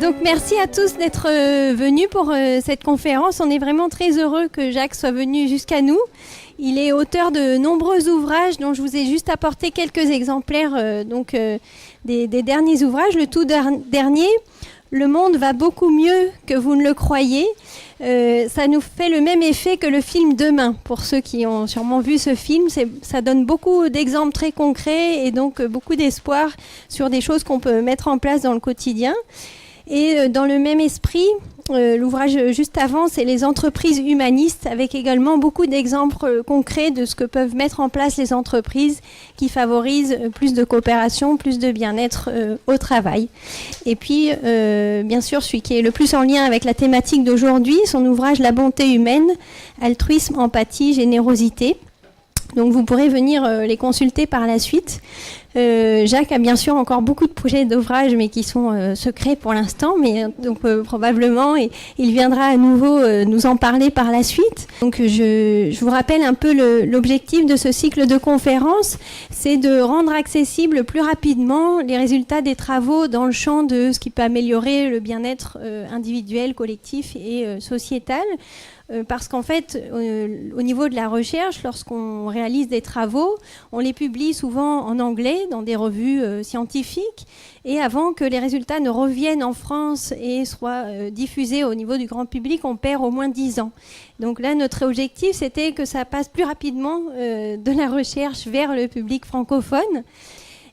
Donc merci à tous d'être venus pour cette conférence. On est vraiment très heureux que Jacques soit venu jusqu'à nous. Il est auteur de nombreux ouvrages dont je vous ai juste apporté quelques exemplaires des derniers ouvrages. Le tout dernier, Le monde va beaucoup mieux que vous ne le croyez. Ça nous fait le même effet que le film Demain. Pour ceux qui ont sûrement vu ce film, ça donne beaucoup d'exemples très concrets et donc beaucoup d'espoir sur des choses qu'on peut mettre en place dans le quotidien. Et dans le même esprit, l'ouvrage juste avant, c'est les entreprises humanistes, avec également beaucoup d'exemples concrets de ce que peuvent mettre en place les entreprises qui favorisent plus de coopération, plus de bien-être au travail. Et puis, bien sûr, celui qui est le plus en lien avec la thématique d'aujourd'hui, son ouvrage La bonté humaine, altruisme, empathie, générosité. Donc vous pourrez venir les consulter par la suite. Jacques a bien sûr encore beaucoup de projets d'ouvrage, mais qui sont secrets pour l'instant, mais donc probablement, et il viendra à nouveau nous en parler par la suite. Donc je vous rappelle un peu l'objectif de ce cycle de conférences, c'est de rendre accessible plus rapidement les résultats des travaux dans le champ de ce qui peut améliorer le bien-être individuel, collectif et sociétal. Parce qu'en fait, au niveau de la recherche, lorsqu'on réalise des travaux, on les publie souvent en anglais dans des revues scientifiques, et avant que les résultats ne reviennent en France et soient diffusés au niveau du grand public, on perd au moins 10 ans. Donc là, notre objectif, c'était que ça passe plus rapidement de la recherche vers le public francophone.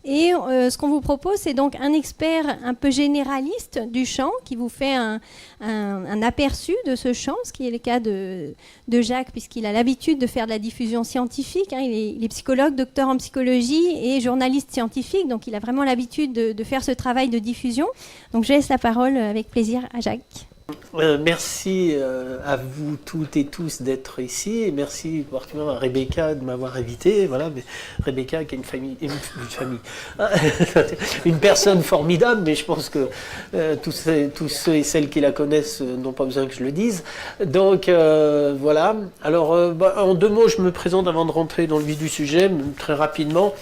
Et ce qu'on vous propose, c'est donc un expert un peu généraliste du champ qui vous fait un aperçu de ce champ, ce qui est le cas de Jacques, puisqu'il a l'habitude de faire de la diffusion scientifique. Hein. Il est psychologue, docteur en psychologie et journaliste scientifique, donc il a vraiment l'habitude de faire ce travail de diffusion. Donc je laisse la parole avec plaisir à Jacques. Merci à vous toutes et tous d'être ici, et merci particulièrement à Rebecca de m'avoir invité. Voilà, mais Rebecca qui est une personne formidable, mais je pense que tous ceux et celles qui la connaissent n'ont pas besoin que je le dise. Donc voilà. Alors en 2 mots, je me présente avant de rentrer dans le vif du sujet, très rapidement.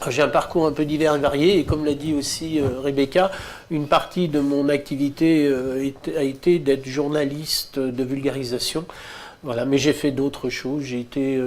J'ai un parcours un peu divers et varié, et comme l'a dit aussi Rebecca, une partie de mon activité a été d'être journaliste de vulgarisation. Voilà, mais j'ai fait d'autres choses. J'ai été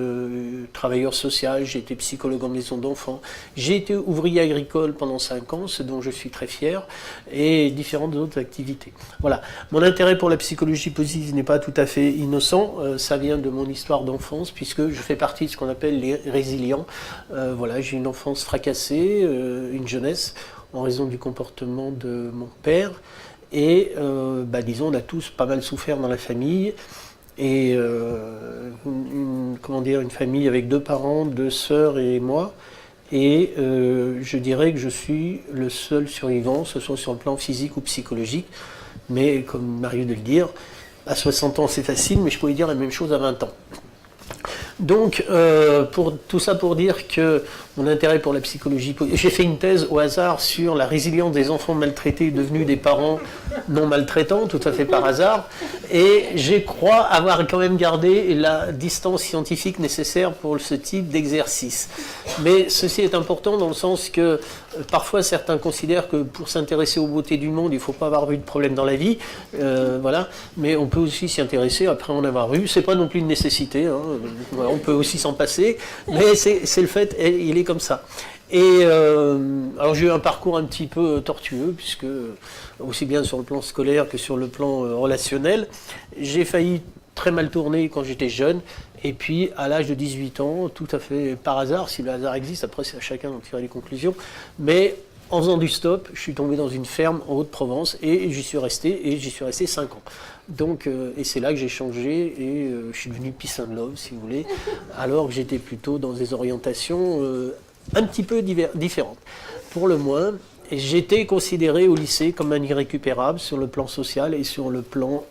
travailleur social, j'ai été psychologue en maison d'enfants, j'ai été ouvrier agricole pendant 5 ans, ce dont je suis très fier, et différentes autres activités. Voilà. Mon intérêt pour la psychologie positive n'est pas tout à fait innocent. Ça vient de mon histoire d'enfance, puisque je fais partie de ce qu'on appelle les résilients. Voilà, j'ai une enfance fracassée, une jeunesse, en raison du comportement de mon père. Et disons, on a tous pas mal souffert dans la famille. Et une famille avec 2 parents, 2 sœurs et moi. Et je dirais que je suis le seul survivant, ce soit sur le plan physique ou psychologique. Mais comme m'arrive de le dire, à 60 ans c'est facile, mais je pourrais dire la même chose à 20 ans. Donc, tout ça pour dire que mon intérêt pour la psychologie... J'ai fait une thèse au hasard sur la résilience des enfants maltraités devenus des parents non maltraitants, tout à fait par hasard. Et je crois avoir quand même gardé la distance scientifique nécessaire pour ce type d'exercice. Mais ceci est important dans le sens que parfois certains considèrent que pour s'intéresser aux beautés du monde, il ne faut pas avoir eu de problème dans la vie. Voilà. Mais on peut aussi s'y intéresser après en avoir eu. Ce n'est pas non plus une nécessité. Hein. Voilà, on peut aussi s'en passer. Mais c'est le fait, il est comme ça. Et alors j'ai eu un parcours un petit peu tortueux, puisque aussi bien sur le plan scolaire que sur le plan relationnel, j'ai failli très mal tourner quand j'étais jeune, Et puis, à l'âge de 18 ans, tout à fait par hasard, si le hasard existe, après c'est à chacun d'en tirer les conclusions, mais en faisant du stop, je suis tombé dans une ferme en Haute-Provence et j'y suis resté 5 ans. Donc, et c'est là que j'ai changé et je suis devenu peace and love, si vous voulez, alors que j'étais plutôt dans des orientations un petit peu différentes. Pour le moins, j'étais considéré au lycée comme un irrécupérable sur le plan social et sur le plan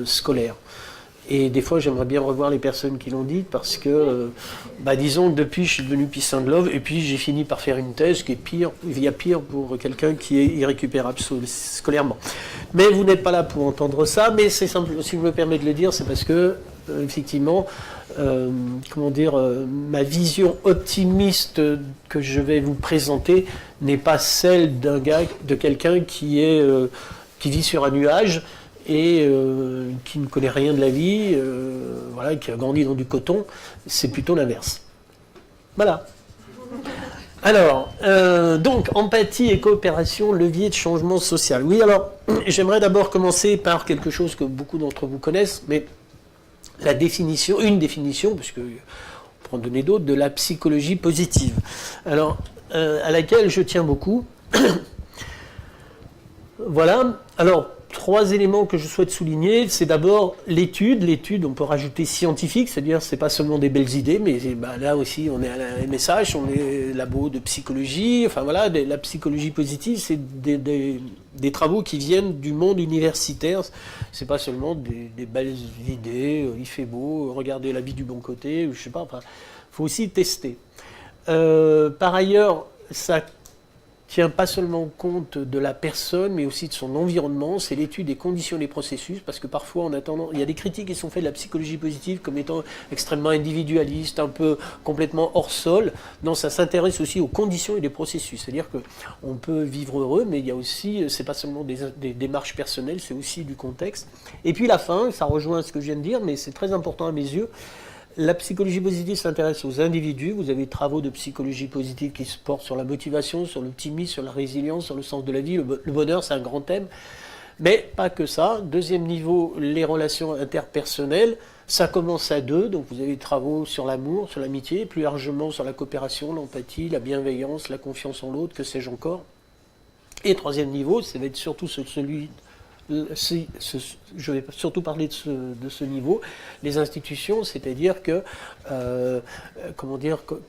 scolaire. Et des fois, j'aimerais bien revoir les personnes qui l'ont dit parce que, disons que depuis, je suis devenu peace and love et puis j'ai fini par faire une thèse qui est pire. Il y a pire pour quelqu'un qui est irrécupérable scolairement. Mais vous n'êtes pas là pour entendre ça, mais c'est simple, si vous me permettez de le dire, c'est parce que, effectivement, ma vision optimiste que je vais vous présenter n'est pas celle de quelqu'un qui vit sur un nuage et qui ne connaît rien de la vie, qui a grandi dans du coton. C'est plutôt l'inverse. Voilà. Alors, donc, empathie et coopération, levier de changement social. Oui, alors, j'aimerais d'abord commencer par quelque chose que beaucoup d'entre vous connaissent, mais une définition, parce qu'on peut en donner d'autres, de la psychologie positive. Alors, à laquelle je tiens beaucoup. Voilà. Alors, 3 éléments que je souhaite souligner, c'est d'abord l'étude. L'étude, on peut rajouter scientifique, c'est-à-dire c'est pas seulement des belles idées, mais là aussi on est à la MSH, on est labo de psychologie, enfin voilà, la psychologie positive, c'est des travaux qui viennent du monde universitaire. C'est pas seulement des belles idées, il fait beau, regardez la vie du bon côté, je sais pas, enfin, faut aussi tester. Par ailleurs, ça tient pas seulement compte de la personne, mais aussi de son environnement. C'est l'étude des conditions des processus, parce que parfois, en attendant, il y a des critiques qui sont faites de la psychologie positive comme étant extrêmement individualiste, un peu complètement hors sol. Non, ça s'intéresse aussi aux conditions et des processus. C'est-à-dire qu'on peut vivre heureux, mais il y a aussi, c'est pas seulement des démarches personnelles, c'est aussi du contexte. Et puis la fin, ça rejoint ce que je viens de dire, mais c'est très important à mes yeux. La psychologie positive s'intéresse aux individus. Vous avez des travaux de psychologie positive qui se portent sur la motivation, sur l'optimisme, sur la résilience, sur le sens de la vie. Le bonheur, c'est un grand thème. Mais pas que ça. Deuxième niveau, les relations interpersonnelles. Ça commence à 2. Donc vous avez des travaux sur l'amour, sur l'amitié, plus largement sur la coopération, l'empathie, la bienveillance, la confiance en l'autre, que sais-je encore. Et troisième niveau, ça va être surtout celui... je vais surtout parler de ce niveau, les institutions, c'est-à-dire que,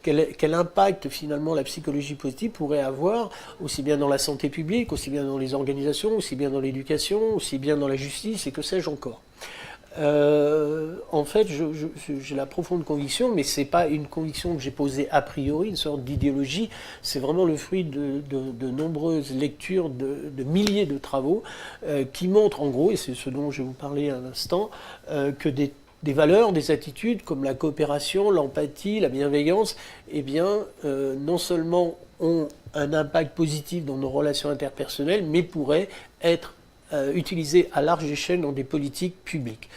quel impact finalement la psychologie positive pourrait avoir, aussi bien dans la santé publique, aussi bien dans les organisations, aussi bien dans l'éducation, aussi bien dans la justice, et que sais-je encore. En fait, j'ai la profonde conviction, mais c'est pas une conviction que j'ai posée a priori, une sorte d'idéologie, c'est vraiment le fruit de nombreuses lectures, de milliers de travaux qui montrent en gros, et c'est ce dont je vais vous parler à l'instant, que des valeurs, des attitudes comme la coopération, l'empathie, la bienveillance, eh bien, non seulement ont un impact positif dans nos relations interpersonnelles, mais pourraient être utilisées à large échelle dans des politiques publiques.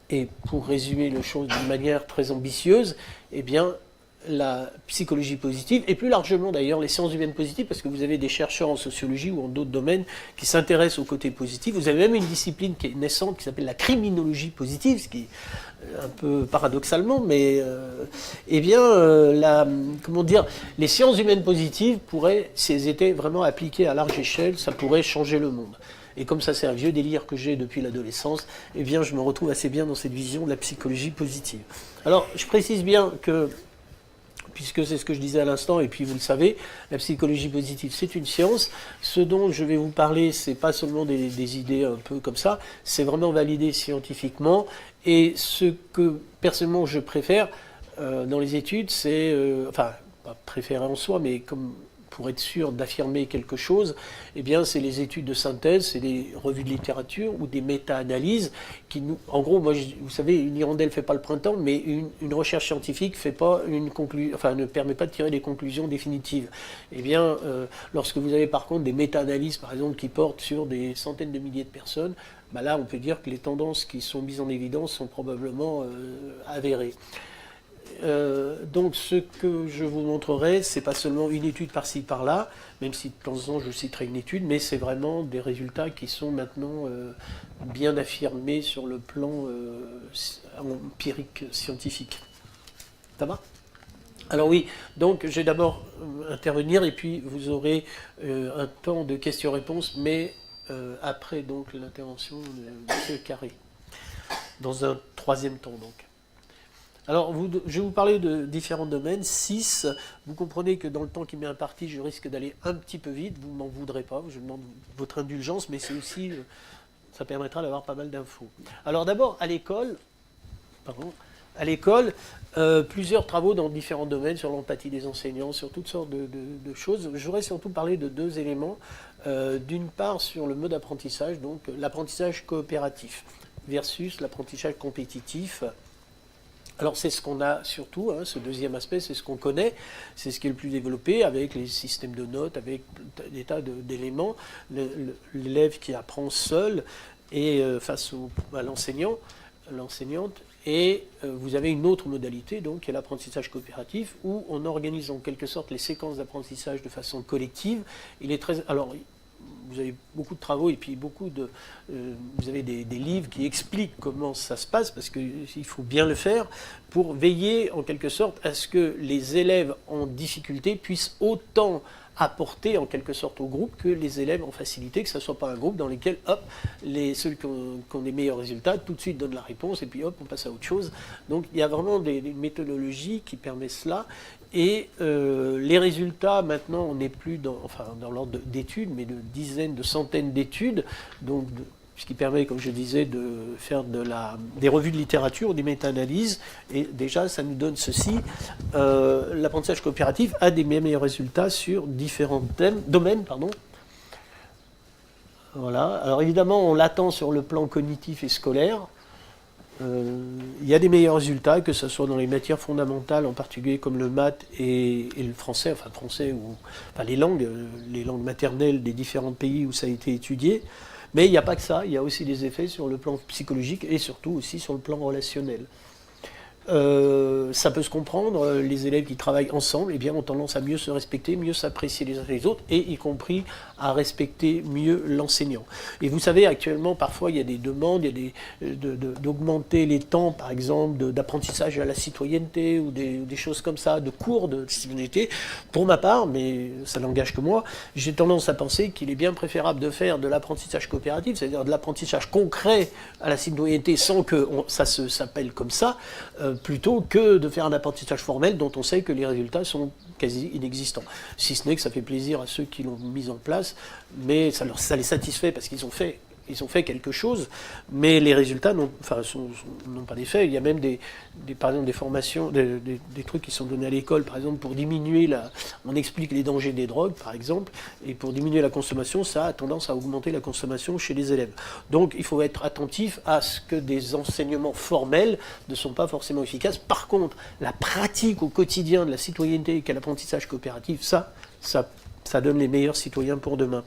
Et pour résumer les choses d'une manière très ambitieuse, eh bien, la psychologie positive, et plus largement d'ailleurs les sciences humaines positives, parce que vous avez des chercheurs en sociologie ou en d'autres domaines qui s'intéressent au côté positif. Vous avez même une discipline qui est naissante qui s'appelle la criminologie positive, ce qui est un peu paradoxalement, mais les sciences humaines positives pourraient, si elles étaient vraiment appliquées à large échelle, ça pourrait changer le monde. Et comme ça, c'est un vieux délire que j'ai depuis l'adolescence, eh bien, je me retrouve assez bien dans cette vision de la psychologie positive. Alors, je précise bien que, puisque c'est ce que je disais à l'instant, et puis vous le savez, la psychologie positive, c'est une science. Ce dont je vais vous parler, c'est pas seulement des idées un peu comme ça, c'est vraiment validé scientifiquement. Et ce que, personnellement, je préfère dans les études, c'est, pas préférer en soi, mais comme... pour être sûr d'affirmer quelque chose, eh bien, c'est les études de synthèse, c'est des revues de littérature ou des méta-analyses qui nous... En gros, moi, vous savez, une hirondelle ne fait pas le printemps, mais une recherche scientifique ne permet pas de tirer des conclusions définitives. Eh bien, lorsque vous avez par contre des méta-analyses, par exemple, qui portent sur des centaines de milliers de personnes, là, on peut dire que les tendances qui sont mises en évidence sont probablement avérées. Donc ce que je vous montrerai, c'est pas seulement une étude par-ci par-là, même si de temps en temps je citerai une étude, mais c'est vraiment des résultats qui sont maintenant bien affirmés sur le plan empirique scientifique. Ça va? Alors oui, donc je vais d'abord intervenir et puis vous aurez un temps de questions-réponses, mais après donc l'intervention de M. Carré, dans un troisième temps donc. Alors je vais vous parler de différents domaines, 6. Vous comprenez que dans le temps qui m'est imparti, je risque d'aller un petit peu vite, vous ne m'en voudrez pas, je demande votre indulgence, mais c'est aussi, ça permettra d'avoir pas mal d'infos. Alors d'abord, à l'école, plusieurs travaux dans différents domaines, sur l'empathie des enseignants, sur toutes sortes de choses. Je voudrais surtout parler de deux éléments. D'une part, sur le mode d'apprentissage, donc l'apprentissage coopératif versus l'apprentissage compétitif. Alors c'est ce qu'on a surtout, hein, ce deuxième aspect, c'est ce qu'on connaît, c'est ce qui est le plus développé avec les systèmes de notes, avec des tas d'éléments. L'élève qui apprend seul et face à l'enseignant, l'enseignante. Et vous avez une autre modalité, donc, qui est l'apprentissage coopératif, où on organise en quelque sorte les séquences d'apprentissage de façon collective. Il est très, alors, vous avez beaucoup de travaux et puis vous avez des livres qui expliquent comment ça se passe, parce qu'il faut bien le faire pour veiller en quelque sorte à ce que les élèves en difficulté puissent autant apporter en quelque sorte au groupe que les élèves en facilité, que ce ne soit pas un groupe dans lequel, hop, ceux qui ont des meilleurs résultats, tout de suite donnent la réponse et puis hop, on passe à autre chose. Donc il y a vraiment des méthodologies qui permettent cela. Et les résultats, maintenant, on n'est plus dans l'ordre d'études, mais de dizaines, de centaines d'études, donc ce qui permet, comme je disais, de faire des revues de littérature, des méta-analyses. Et déjà, ça nous donne ceci. L'apprentissage coopératif a des meilleurs résultats sur différents domaines. Voilà. Alors évidemment, on l'attend sur le plan cognitif et scolaire. Il y a des meilleurs résultats, que ce soit dans les matières fondamentales, en particulier comme le maths et le français, les langues maternelles des différents pays où ça a été étudié. Mais il n'y a pas que ça, il y a aussi des effets sur le plan psychologique et surtout aussi sur le plan relationnel. Ça peut se comprendre, les élèves qui travaillent ensemble ont tendance à mieux se respecter, mieux s'apprécier les uns les autres, et y compris à respecter mieux l'enseignant. Et vous savez, actuellement, parfois, il y a des demandes, d'augmenter les temps, par exemple, d'apprentissage à la citoyenneté, ou des choses comme ça, de cours de citoyenneté. Pour ma part, mais ça n'engage que moi, j'ai tendance à penser qu'il est bien préférable de faire de l'apprentissage coopératif, c'est-à-dire de l'apprentissage concret à la citoyenneté, sans que ça s'appelle comme ça, plutôt que de faire un apprentissage formel dont on sait que les résultats sont quasi inexistants. Si ce n'est que ça fait plaisir à ceux qui l'ont mis en place, mais ça les satisfait parce qu'ils ont fait quelque chose, mais les résultats n'ont pas d'effet. Il y a même par exemple des formations, des trucs qui sont donnés à l'école, par exemple pour diminuer on explique les dangers des drogues, par exemple, et pour diminuer la consommation, ça a tendance à augmenter la consommation chez les élèves. Donc il faut être attentif à ce que des enseignements formels ne sont pas forcément efficaces. Par contre, la pratique au quotidien de la citoyenneté qu'est l'apprentissage coopératif, ça donne les meilleurs citoyens pour demain.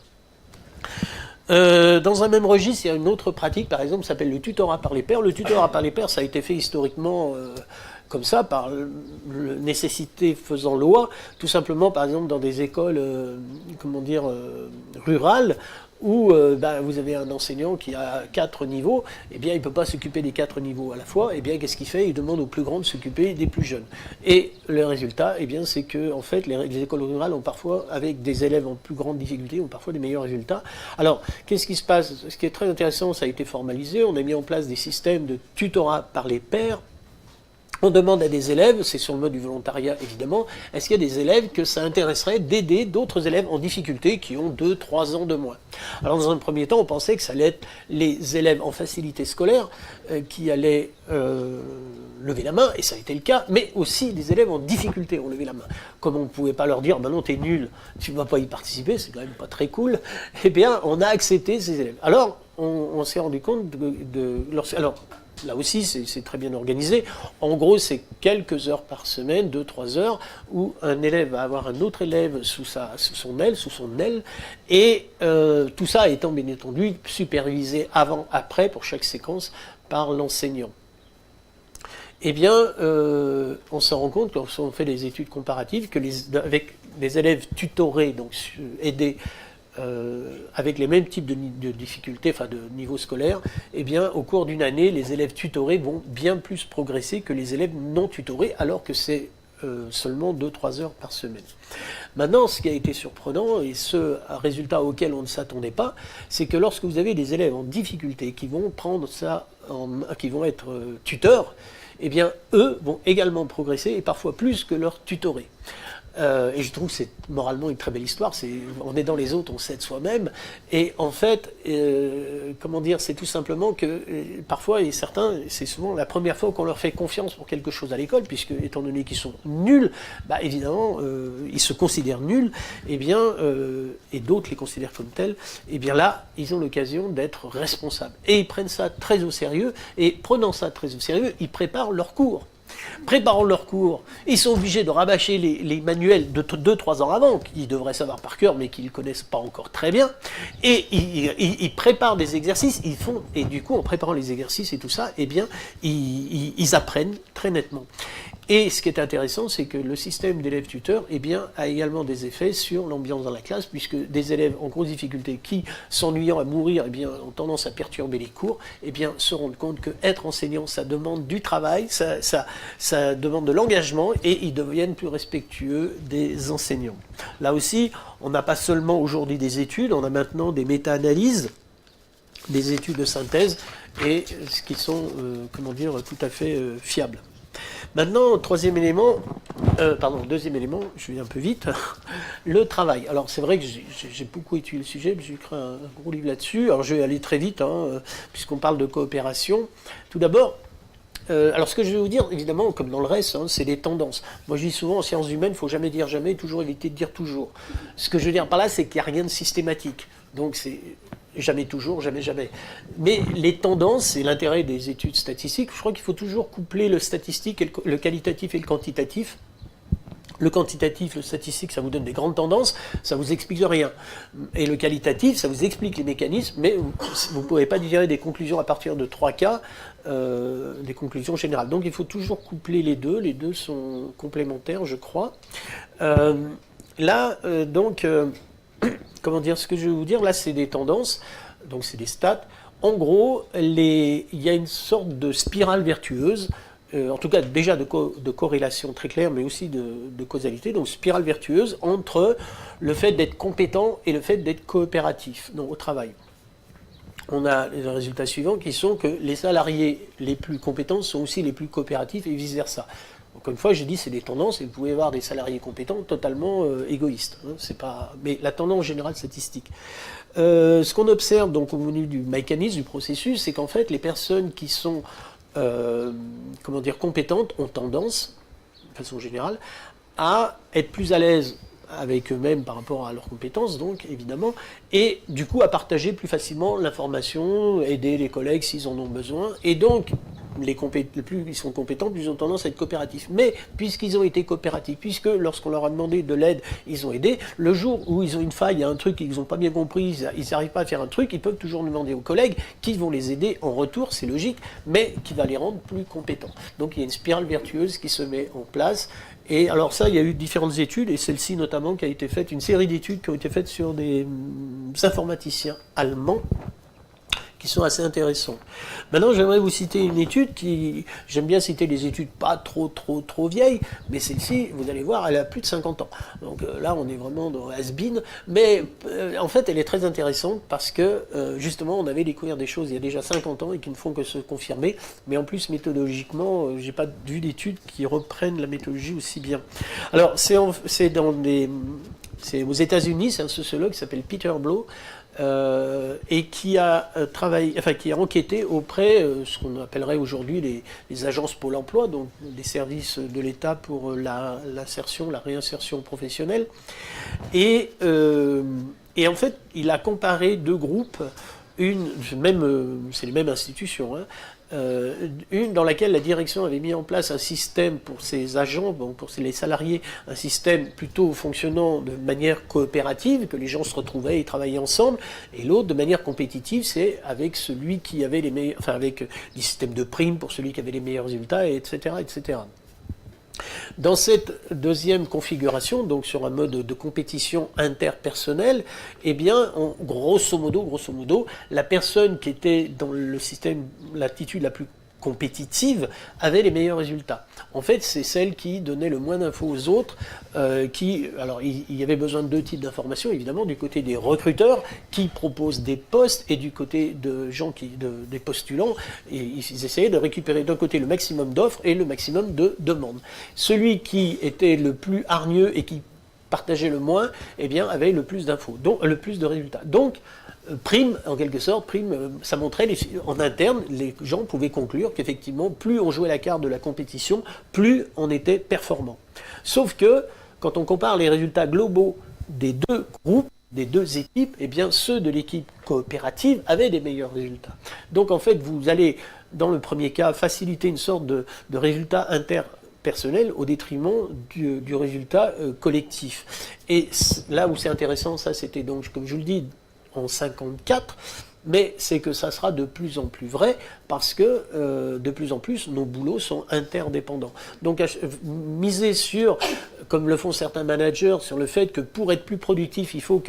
Dans un même registre, il y a une autre pratique, par exemple, qui s'appelle le tutorat par les pairs. Le tutorat par les pairs, ça a été fait historiquement comme ça, par nécessité faisant loi, tout simplement, par exemple, dans des écoles, rurales, où vous avez un enseignant qui a 4 niveaux, il ne peut pas s'occuper des 4 niveaux à la fois, qu'est-ce qu'il fait? Il demande aux plus grands de s'occuper des plus jeunes. Et le résultat, c'est que en fait, les écoles rurales ont parfois, avec des élèves en plus grande difficulté, ont parfois des meilleurs résultats. Alors, qu'est-ce qui se passe? Ce qui est très intéressant, ça a été formalisé, on a mis en place des systèmes de tutorat par les pairs. On demande à des élèves, c'est sur le mode du volontariat évidemment, est-ce qu'il y a des élèves que ça intéresserait d'aider d'autres élèves en difficulté qui ont 2-3 ans de moins? Alors dans un premier temps, on pensait que ça allait être les élèves en facilité scolaire qui allaient lever la main, et ça a été le cas, mais aussi des élèves en difficulté ont levé la main. Comme on ne pouvait pas leur dire, non, t'es nul, tu ne vas pas y participer, c'est quand même pas très cool, on a accepté ces élèves. Alors, on s'est rendu compte là aussi, c'est très bien organisé. En gros, c'est quelques heures par semaine, 2-3 heures, où un élève va avoir un autre élève sous son aile, et tout ça étant bien entendu supervisé avant, après, pour chaque séquence, par l'enseignant. On se rend compte, quand on fait des études comparatives, que avec des élèves tutorés, donc aidés avec les mêmes types de difficultés, enfin de niveau scolaire, eh bien, au cours d'une année, les élèves tutorés vont bien plus progresser que les élèves non tutorés, alors que c'est seulement 2-3 heures par semaine. Maintenant, ce qui a été surprenant, et ce résultat auquel on ne s'attendait pas, c'est que lorsque vous avez des élèves en difficulté qui vont prendre ça, qui vont être tuteurs, eh bien, eux vont également progresser, et parfois plus que leurs tutorés. Et je trouve que c'est moralement une très belle histoire. On est dans les autres, on s'aide soi-même. Et en fait, comment dire, c'est tout simplement que parfois, et certains, c'est souvent la première fois qu'on leur fait confiance pour quelque chose à l'école, puisque étant donné qu'ils sont nuls, bah, évidemment, ils se considèrent nuls, et bien, et d'autres les considèrent comme tels, et bien là, ils ont l'occasion d'être responsables. Et ils prennent ça très au sérieux, et prenant ça très au sérieux, ils préparent leur cours. Préparant leur cours, ils sont obligés de rabâcher les manuels de 2-3 ans avant, qu'ils devraient savoir par cœur, mais qu'ils ne connaissent pas encore très bien. Et ils préparent des exercices, et du coup, en préparant les exercices et tout ça, eh bien, ils apprennent très nettement. Et ce qui est intéressant, c'est que le système d'élèves-tuteurs eh bien, a également des effets sur l'ambiance dans la classe, puisque des élèves en grosse difficulté qui, s'ennuyant à mourir, eh bien, ont tendance à perturber les cours, eh bien, se rendent compte qu'être enseignant, ça demande du travail, ça demande de l'engagement, et ils deviennent plus respectueux des enseignants. Là aussi, on n'a pas seulement aujourd'hui des études, on a maintenant des méta-analyses, des études de synthèse, et ce qui sont, comment dire, tout à fait fiables. Maintenant, deuxième élément, je vais un peu vite, le travail. Alors c'est vrai que j'ai beaucoup étudié le sujet, j'ai écrit un gros livre là-dessus. Alors je vais aller très vite, puisqu'on parle de coopération. Tout d'abord, alors ce que je vais vous dire, évidemment, comme dans le reste, c'est des tendances. Moi je dis souvent, en sciences humaines, il ne faut jamais dire jamais, toujours éviter de dire toujours. Ce que je veux dire par là, c'est qu'il n'y a rien de systématique. Donc c'est jamais toujours, jamais jamais. Mais les tendances, c'est l'intérêt des études statistiques. Je crois qu'il faut toujours coupler le statistique, et le qualitatif et le quantitatif. Le quantitatif, le statistique, ça vous donne des grandes tendances, ça vous explique rien. Et le qualitatif, ça vous explique les mécanismes, mais vous ne pouvez pas tirer des conclusions à partir de 3 cas, des conclusions générales. Donc il faut toujours coupler les deux sont complémentaires, je crois. Comment dire, ce que je vais vous dire, là, c'est des tendances, donc c'est des stats. En gros, il y a une sorte de spirale vertueuse, en tout cas déjà de corrélation très claire, mais aussi de causalité, donc spirale vertueuse entre le fait d'être compétent et le fait d'être coopératif au travail. On a les résultats suivants qui sont que les salariés les plus compétents sont aussi les plus coopératifs et vice-versa. Encore une fois, j'ai dit c'est des tendances et vous pouvez avoir des salariés compétents totalement égoïstes. Mais la tendance générale statistique. Ce qu'on observe donc au niveau du mécanisme, du processus, c'est qu'en fait les personnes qui sont compétentes ont tendance, de façon générale, à être plus à l'aise avec eux-mêmes par rapport à leurs compétences, donc évidemment, et du coup à partager plus facilement l'information, aider les collègues s'ils en ont besoin, et donc plus ils sont compétents, plus ils ont tendance à être coopératifs. Mais puisqu'ils ont été coopératifs, puisque lorsqu'on leur a demandé de l'aide, ils ont aidé, le jour où ils ont une faille, il y a un truc qu'ils n'ont pas bien compris, ils n'arrivent pas à faire un truc, ils peuvent toujours demander aux collègues qui vont les aider en retour, c'est logique, mais qui va les rendre plus compétents. Donc il y a une spirale vertueuse qui se met en place. Et alors ça, il y a eu différentes études, et celle-ci notamment qui a été faite, une série d'études qui ont été faites sur des informaticiens allemands, qui sont assez intéressants. Maintenant, j'aimerais vous citer une étude qui... J'aime bien citer les études pas trop vieilles, mais celle-ci, vous allez voir, elle a plus de 50 ans. Donc là, on est vraiment dans has-been, mais en fait, elle est très intéressante parce que, justement, on avait découvert des choses il y a déjà 50 ans et qui ne font que se confirmer, mais en plus, méthodologiquement, j'ai pas vu d'études qui reprennent la méthodologie aussi bien. Alors, c'est aux États-Unis, c'est un sociologue qui s'appelle Peter Blow, et qui a enquêté auprès ce qu'on appellerait aujourd'hui les agences Pôle emploi, donc des services de l'État pour l'insertion, la réinsertion professionnelle. Et en fait, il a comparé deux groupes, c'est les mêmes institutions, une dans laquelle la direction avait mis en place un système pour ses agents, pour les salariés, un système plutôt fonctionnant de manière coopérative, que les gens se retrouvaient et travaillaient ensemble, et l'autre de manière compétitive, c'est avec celui qui avait les meilleurs, avec des systèmes de primes pour celui qui avait les meilleurs résultats, etc., etc. Dans cette deuxième configuration, donc sur un mode de compétition interpersonnelle, eh bien, grosso modo, la personne qui était dans le système, l'attitude la plus compétitive avait les meilleurs résultats. En fait, c'est celle qui donnait le moins d'infos aux autres, alors il y avait besoin de deux types d'informations, évidemment, du côté des recruteurs qui proposent des postes et du côté de gens des postulants, et ils essayaient de récupérer d'un côté le maximum d'offres et le maximum de demandes. Celui qui était le plus hargneux et qui partageait le moins, eh bien, avait le plus d'infos, donc le plus de résultats. Donc, prime, en quelque sorte, ça montrait en interne, les gens pouvaient conclure qu'effectivement, plus on jouait la carte de la compétition, plus on était performant. Sauf que, quand on compare les résultats globaux des deux groupes, des deux équipes, eh bien, ceux de l'équipe coopérative avaient des meilleurs résultats. Donc, en fait, vous allez, dans le premier cas, faciliter une sorte de résultat interpersonnel au détriment du résultat collectif. Et là où c'est intéressant, ça c'était donc, comme je vous le dis, en 54, mais c'est que ça sera de plus en plus vrai parce que de plus en plus nos boulots sont interdépendants. Donc miser sur, comme le font certains managers, sur le fait que pour être plus productif, il faut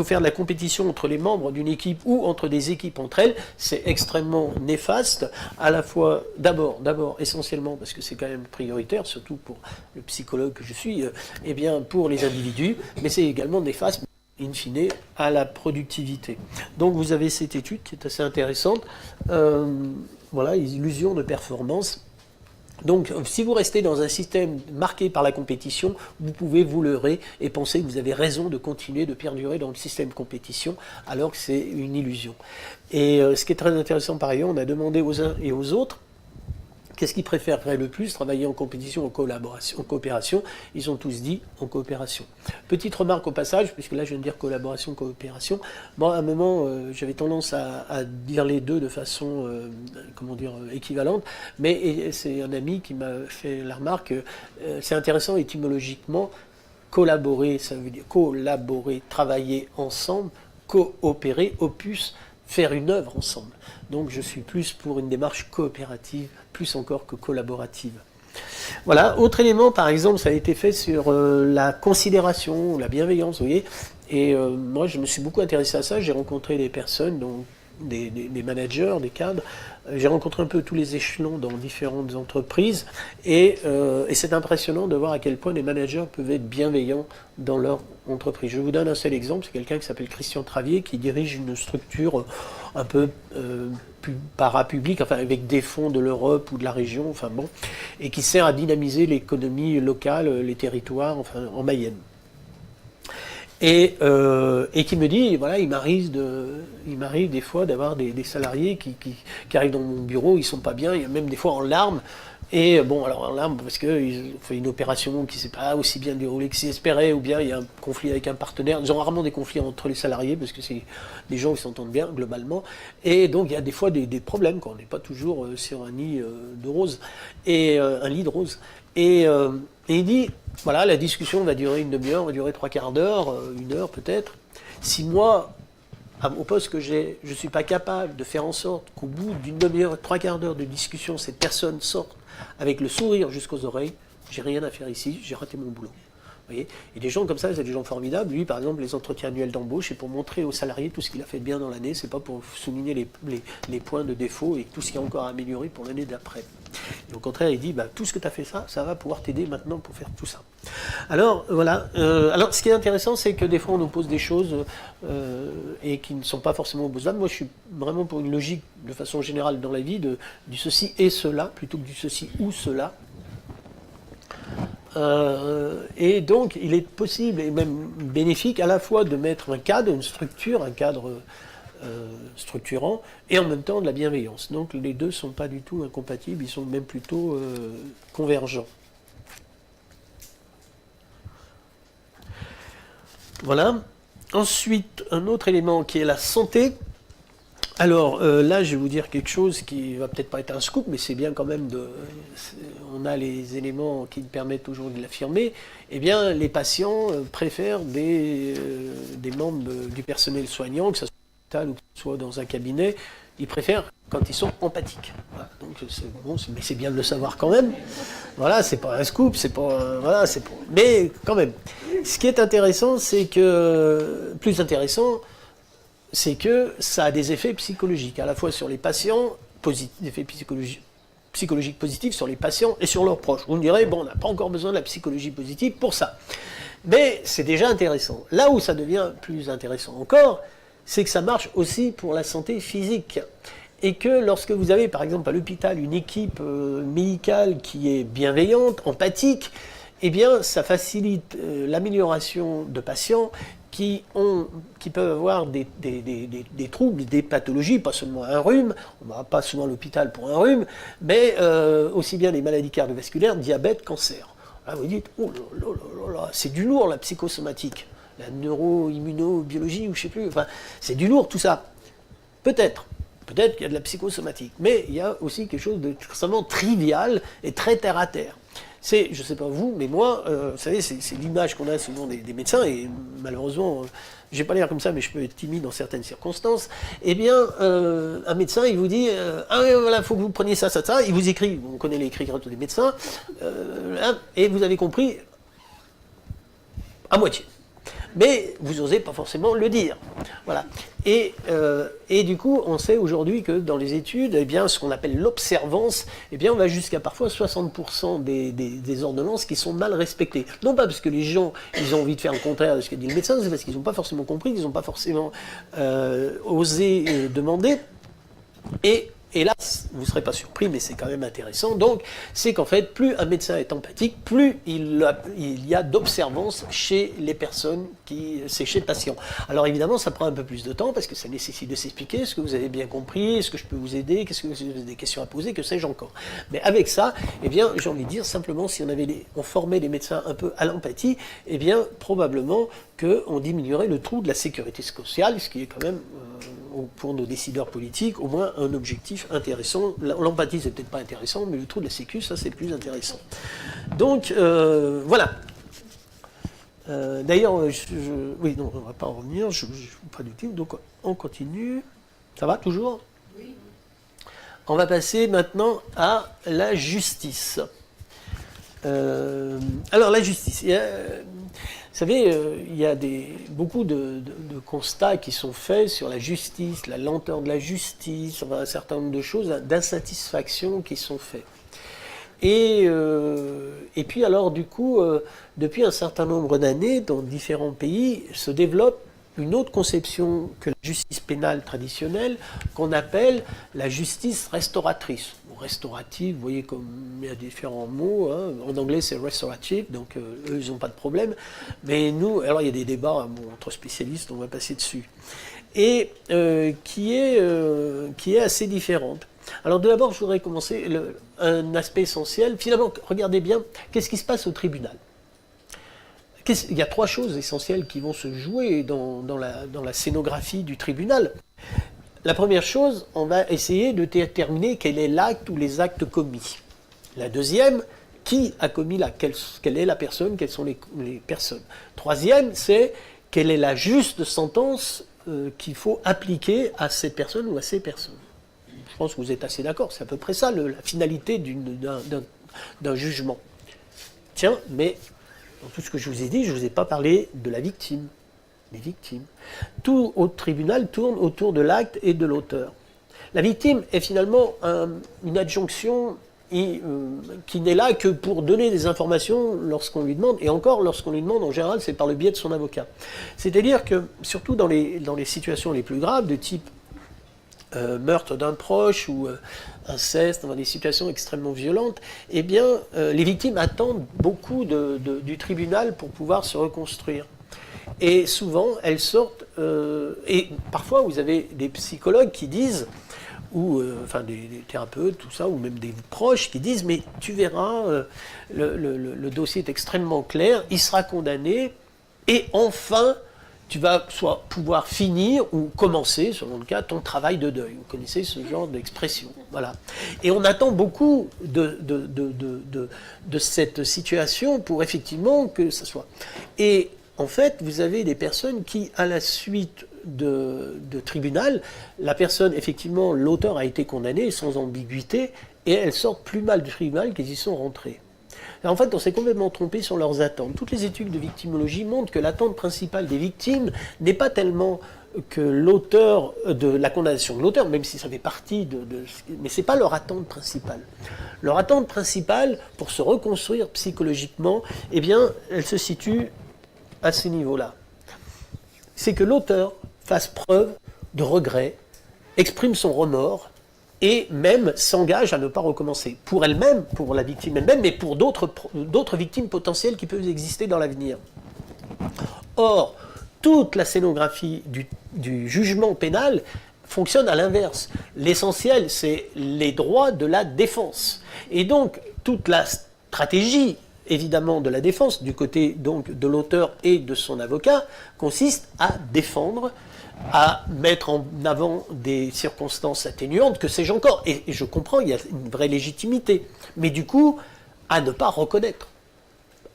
faire de la compétition entre les membres d'une équipe ou entre des équipes entre elles, c'est extrêmement néfaste, à la fois d'abord essentiellement parce que c'est quand même prioritaire, surtout pour le psychologue que je suis, eh bien pour les individus, mais c'est également néfaste in fine, à la productivité. Donc vous avez cette étude qui est assez intéressante. Voilà, illusion de performance. Donc si vous restez dans un système marqué par la compétition, vous pouvez vous leurrer et penser que vous avez raison de continuer de perdurer dans le système compétition, alors que c'est une illusion. Et ce qui est très intéressant par ailleurs, on a demandé aux uns et aux autres qu'est-ce qu'ils préféreraient le plus, travailler en compétition ou en coopération? Ils ont tous dit en coopération. Petite remarque au passage, puisque là je viens de dire collaboration, coopération. Moi, à un moment, j'avais tendance à dire les deux de façon, équivalente, mais c'est un ami qui m'a fait la remarque, c'est intéressant étymologiquement, collaborer, ça veut dire collaborer, travailler ensemble, coopérer, opus, faire une œuvre ensemble. Donc je suis plus pour une démarche coopérative, plus encore que collaborative. Voilà, autre élément, par exemple, ça a été fait sur la considération, la bienveillance, vous voyez. Et moi, je me suis beaucoup intéressé à ça. J'ai rencontré des personnes, donc des managers, des cadres. J'ai rencontré un peu tous les échelons dans différentes entreprises. Et c'est impressionnant de voir à quel point les managers peuvent être bienveillants dans leur entreprise. Je vous donne un seul exemple. C'est quelqu'un qui s'appelle Christian Travier, qui dirige une structure un peu parapublique, enfin avec des fonds de l'Europe ou de la région, enfin bon, et qui sert à dynamiser l'économie locale, les territoires, enfin en Mayenne. Et qui me dit, voilà, il m'arrive des fois d'avoir des salariés qui arrivent dans mon bureau, ils sont pas bien, il y a même des fois en larmes. Et bon, alors en larmes parce qu'ils ont fait une opération qui ne s'est pas aussi bien déroulée que s'ils espéraient, ou bien il y a un conflit avec un partenaire. Ils ont rarement des conflits entre les salariés parce que c'est des gens qui s'entendent bien globalement. Et donc il y a des fois des problèmes, quand on n'est pas toujours sur un nid de rose, et un lit de rose. Et il dit, voilà, la discussion va durer une demi-heure, va durer 3/4 d'heure, 1 heure peut-être. Si moi, au poste que j'ai, je ne suis pas capable de faire en sorte qu'au bout d'une demi-heure, 3/4 d'heure de discussion, cette personne sorte avec le sourire jusqu'aux oreilles, j'ai rien à faire ici, j'ai raté mon boulot. Vous voyez, et des gens comme ça, c'est des gens formidables. Lui, par exemple, les entretiens annuels d'embauche, c'est pour montrer aux salariés tout ce qu'il a fait de bien dans l'année, c'est pas pour souligner les points de défaut et tout ce qu'il y a encore à améliorer pour l'année d'après. Et au contraire, il dit, tout ce que tu as fait ça va pouvoir t'aider maintenant pour faire tout ça. Alors, voilà. Alors, ce qui est intéressant, c'est que des fois, on nous pose des choses et qui ne sont pas forcément opposables. Moi, je suis vraiment pour une logique, de façon générale, dans la vie, du ceci et cela, plutôt que du ceci ou cela. Et donc, il est possible et même bénéfique à la fois de mettre un cadre, une structure, un cadre structurant, et en même temps de la bienveillance. Donc, les deux ne sont pas du tout incompatibles, ils sont même plutôt convergents. Voilà. Ensuite, un autre élément qui est la santé. Alors là, je vais vous dire quelque chose qui va peut-être pas être un scoop, mais c'est bien quand même on a les éléments qui permettent aujourd'hui de l'affirmer. Eh bien, les patients préfèrent des membres du personnel soignant, que ce soit l'hôpital ou que ce soit dans un cabinet, ils préfèrent quand ils sont empathiques. Voilà. Donc bon, mais c'est bien de le savoir quand même. Voilà, c'est pas un scoop, c'est pas voilà, c'est pas... Mais quand même, ce qui est intéressant, c'est que ça a des effets psychologiques, à la fois sur les patients, des effets psychologiques positifs sur les patients et sur leurs proches. Vous me direz, bon, on n'a pas encore besoin de la psychologie positive pour ça. Mais c'est déjà intéressant. Là où ça devient plus intéressant encore, c'est que ça marche aussi pour la santé physique. Et que lorsque vous avez, par exemple, à l'hôpital, une équipe médicale qui est bienveillante, empathique, eh bien, ça facilite l'amélioration de patients qui peuvent avoir des troubles, des pathologies, pas seulement un rhume, on ne va pas souvent à l'hôpital pour un rhume, mais aussi bien des maladies cardiovasculaires, diabète, cancer. Là, vous dites, oh là là là là, c'est du lourd la psychosomatique, la neuro-immunobiologie, ou je ne sais plus, enfin, c'est du lourd tout ça. Peut-être qu'il y a de la psychosomatique, mais il y a aussi quelque chose d'extrêmement trivial et très terre-à-terre. C'est, je ne sais pas vous, mais moi, vous savez, c'est l'image qu'on a souvent des médecins, et malheureusement, je ne vais pas l'air comme ça, mais je peux être timide dans certaines circonstances. Eh bien, un médecin, il vous dit, ah oui, voilà, il faut que vous preniez ça, ça, ça, il vous écrit, on connaît l'écriture des médecins, et vous avez compris à moitié. Mais vous n'osez pas forcément le dire. Voilà. Et du coup, on sait aujourd'hui que dans les études, eh bien, ce qu'on appelle l'observance, eh bien, on va jusqu'à parfois 60% des ordonnances qui sont mal respectées. Non pas parce que les gens ils ont envie de faire le contraire de ce qu'a dit le médecin, c'est parce qu'ils n'ont pas forcément compris, qu'ils n'ont pas forcément osé demander. Et là, vous ne serez pas surpris, mais c'est quand même intéressant. Donc, c'est qu'en fait, plus un médecin est empathique, plus il y a d'observance chez les personnes, c'est chez le patient. Alors évidemment, ça prend un peu plus de temps, parce que ça nécessite de s'expliquer, est-ce que vous avez bien compris, est-ce que je peux vous aider, qu'est-ce que vous avez des questions à poser, que sais-je encore. Mais avec ça, eh bien, j'ai envie de dire, simplement, si on formait les médecins un peu à l'empathie, eh bien, probablement qu'on diminuerait le trou de la sécurité sociale, ce qui est quand même... pour nos décideurs politiques, au moins un objectif intéressant. L'empathie, c'est peut-être pas intéressant, mais le trou de la sécu, ça, c'est plus intéressant. Donc, voilà. D'ailleurs, oui, non, on ne va pas en revenir, pas du tout, donc on continue. Ça va, toujours ? Oui. On va passer maintenant à la justice. Alors, la justice... Vous savez, il y a beaucoup de constats qui sont faits sur la justice, la lenteur de la justice, enfin, un certain nombre de choses, d'insatisfaction qui sont faites. Et puis alors, du coup, depuis un certain nombre d'années, dans différents pays, se développe une autre conception que la justice pénale traditionnelle, qu'on appelle la justice restauratrice. Restaurative, vous voyez comme il y a différents mots, hein. En anglais c'est restorative, donc eux ils n'ont pas de problème, mais nous, alors il y a des débats entre spécialistes, on va passer dessus, et qui est assez différente. Alors d'abord je voudrais commencer un aspect essentiel, finalement regardez bien, qu'est-ce qui se passe au tribunal ? Il y a trois choses essentielles qui vont se jouer dans la scénographie du tribunal. La première chose, on va essayer de déterminer quel est l'acte ou les actes commis. La deuxième, qui a commis l'acte, quelle est la personne, quelles sont les personnes. Troisième, c'est quelle est la juste sentence qu'il faut appliquer à cette personne ou à ces personnes. Je pense que vous êtes assez d'accord, c'est à peu près ça la finalité d'un jugement. Tiens, mais dans tout ce que je vous ai dit, je ne vous ai pas parlé de la victime. Les victimes. Tout au tribunal tourne autour de l'acte et de l'auteur. La victime est finalement une adjonction qui n'est là que pour donner des informations lorsqu'on lui demande, et encore lorsqu'on lui demande, en général, c'est par le biais de son avocat. C'est-à-dire que, surtout dans les situations les plus graves, de type meurtre d'un proche ou inceste, dans des situations extrêmement violentes, eh bien, les victimes attendent beaucoup du tribunal pour pouvoir se reconstruire. Et souvent, elles sortent... et parfois, vous avez des psychologues qui disent, ou enfin des thérapeutes, tout ça, ou même des proches qui disent, mais tu verras, le dossier est extrêmement clair, il sera condamné, et enfin, tu vas soit pouvoir finir ou commencer, selon le cas, ton travail de deuil. Vous connaissez ce genre d'expression. Voilà. Et on attend beaucoup de cette situation pour effectivement que ça soit... Et en fait, vous avez des personnes qui, à la suite de tribunal, la personne, effectivement, l'auteur a été condamné sans ambiguïté, et elles sortent plus mal du tribunal qu'elles y sont rentrées. Et en fait, on s'est complètement trompé sur leurs attentes. Toutes les études de victimologie montrent que l'attente principale des victimes n'est pas tellement que l'auteur de la condamnation de l'auteur, même si ça fait partie mais c'est pas leur attente principale. Leur attente principale, pour se reconstruire psychologiquement, eh bien, elle se situe à ce niveau-là. C'est que l'auteur fasse preuve de regret, exprime son remords, et même s'engage à ne pas recommencer. Pour elle-même, pour la victime elle-même, mais pour d'autres victimes potentielles qui peuvent exister dans l'avenir. Or, toute la scénographie du jugement pénal fonctionne à l'inverse. L'essentiel, c'est les droits de la défense. Et donc, toute la stratégie, évidemment, de la défense, du côté donc de l'auteur et de son avocat, consiste à défendre, à mettre en avant des circonstances atténuantes, que sais-je encore. Et je comprends, il y a une vraie légitimité. Mais du coup, à ne pas reconnaître,